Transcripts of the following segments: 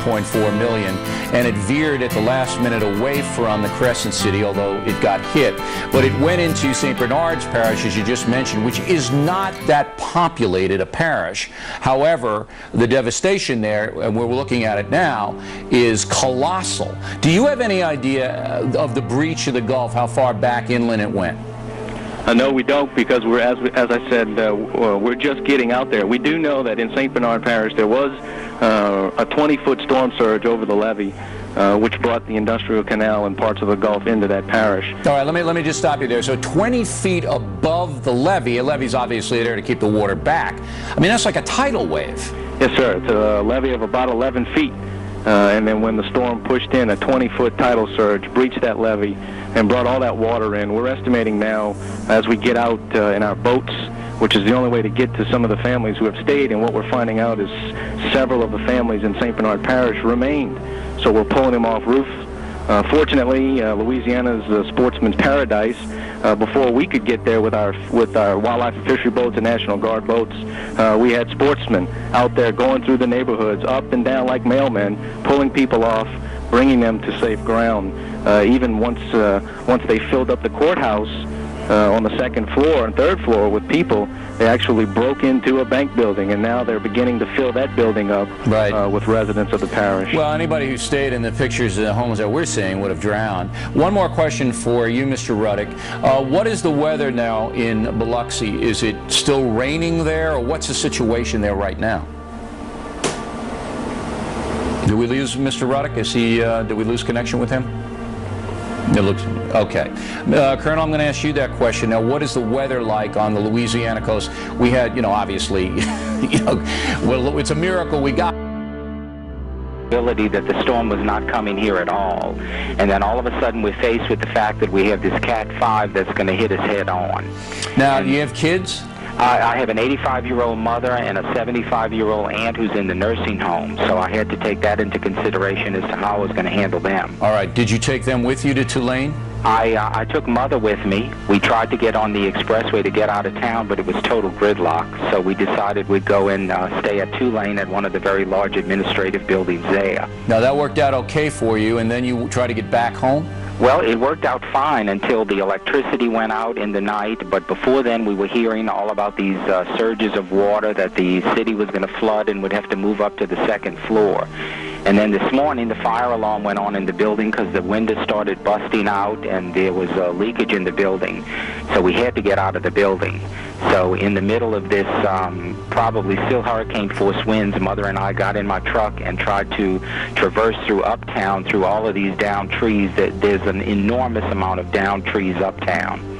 1.4 million, and it veered at the last minute away from the Crescent City, although it got hit. But it went into St. Bernard's Parish, as you just mentioned, which is not that populated a parish. However, the devastation there, and we're looking at it now, is colossal. Do you have any idea of the breach of the Gulf, how far back inland it went? No, we don't, because we're, as I said, we're just getting out there. We do know that in St. Bernard Parish there was a 20-foot storm surge over the levee, which brought the industrial canal and parts of the Gulf into that parish. All right, let me just stop you there. So 20 feet above the levee, a levee's obviously there to keep the water back. I mean, that's like a tidal wave. Yes, sir. It's a levee of about 11 feet. And then when the storm pushed in, a 20-foot tidal surge breached that levee and brought all that water in. We're estimating now, as we get out in our boats, which is the only way to get to some of the families who have stayed, and what we're finding out is several of the families in St. Bernard Parish remained. So we're pulling them off roofs. Fortunately, Louisiana's sportsman's paradise. Before we could get there with our wildlife and fishery boats and National Guard boats, we had sportsmen out there going through the neighborhoods, up and down like mailmen, pulling people off, bringing them to safe ground. Even once they filled up the courthouse on the second floor and third floor with people, they actually broke into a bank building, and now they're beginning to fill that building up with residents of the parish. Well, anybody who stayed in the pictures of the homes that we're seeing would have drowned. One more question for you, Mr. Ruddick. What is the weather now in Biloxi? Is it still raining there, or what's the situation there right now? Did we lose Mr. Ruddick? Is he? Did we lose connection with him? It looks okay. Colonel, I'm going to ask you that question now. What is the weather like on the Louisiana coast? We had, obviously, well, it's a miracle we got. That the storm was not coming here at all, and then all of a sudden we're faced with the fact that we have this Cat 5 that's going to hit us head on. Now, do you have kids? I have an 85-year-old mother and a 75-year-old aunt who's in the nursing home, so I had to take that into consideration as to how I was going to handle them. All right. Did you take them with you to Tulane? I took Mother with me. We tried to get on the expressway to get out of town, but it was total gridlock, so we decided we'd go and stay at Tulane at one of the very large administrative buildings there. Now, that worked out okay for you, and then you try to get back home? Well, it worked out fine until the electricity went out in the night, but before then we were hearing all about these surges of water that the city was going to flood and would have to move up to the second floor. And then this morning the fire alarm went on in the building because the windows started busting out and there was a leakage in the building. So we had to get out of the building. So in the middle of this probably still hurricane force winds, Mother and I got in my truck and tried to traverse through uptown through all of these downed trees. There's an enormous amount of downed trees uptown.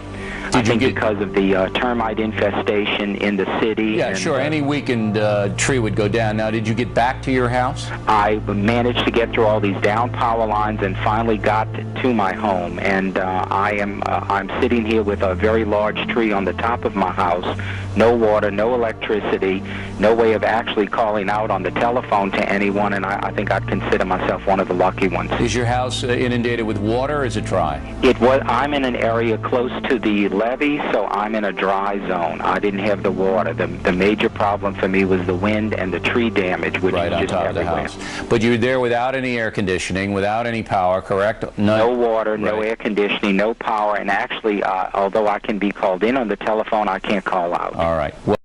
I think because of the termite infestation in the city. Yeah, sure. Any weakened tree would go down. Now, did you get back to your house? I managed to get through all these down power lines and finally got to my home. And I'm sitting here with a very large tree on the top of my house. No water, no electricity, no way of actually calling out on the telephone to anyone. And I think I'd consider myself one of the lucky ones. Is your house inundated with water, or is it dry? I'm in an area close to the levee, so I'm in a dry zone. I didn't have the water. The major problem for me was the wind and the tree damage, which right is on just top everywhere. of the house. But you were there without any air conditioning, without any power, correct? No water, no air conditioning, no power, and actually, although I can be called in on the telephone, I can't call out. All right. Well,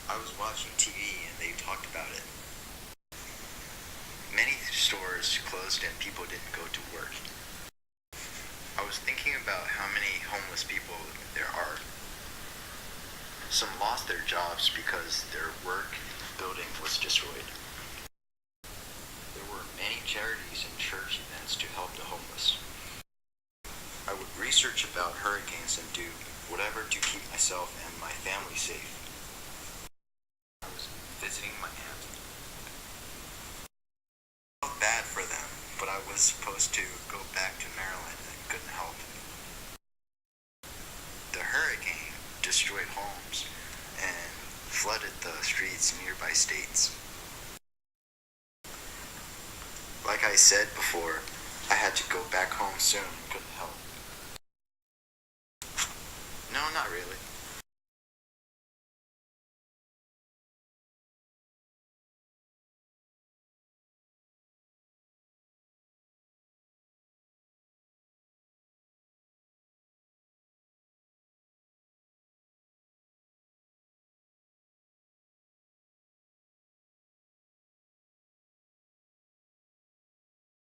I was watching TV and they talked about it. Many stores closed and people didn't go to work. I was thinking about how many homeless people there are. Some lost their jobs because their work building was destroyed. There were many charities and church events to help the homeless. I would research about hurricanes and do whatever to keep myself and my family safe. I was visiting my aunt. I felt bad for them, but I was supposed to go back to Maryland and couldn't help. The hurricane destroyed homes and flooded the streets in nearby states. Like I said before, I had to go back home soon and couldn't help. not really.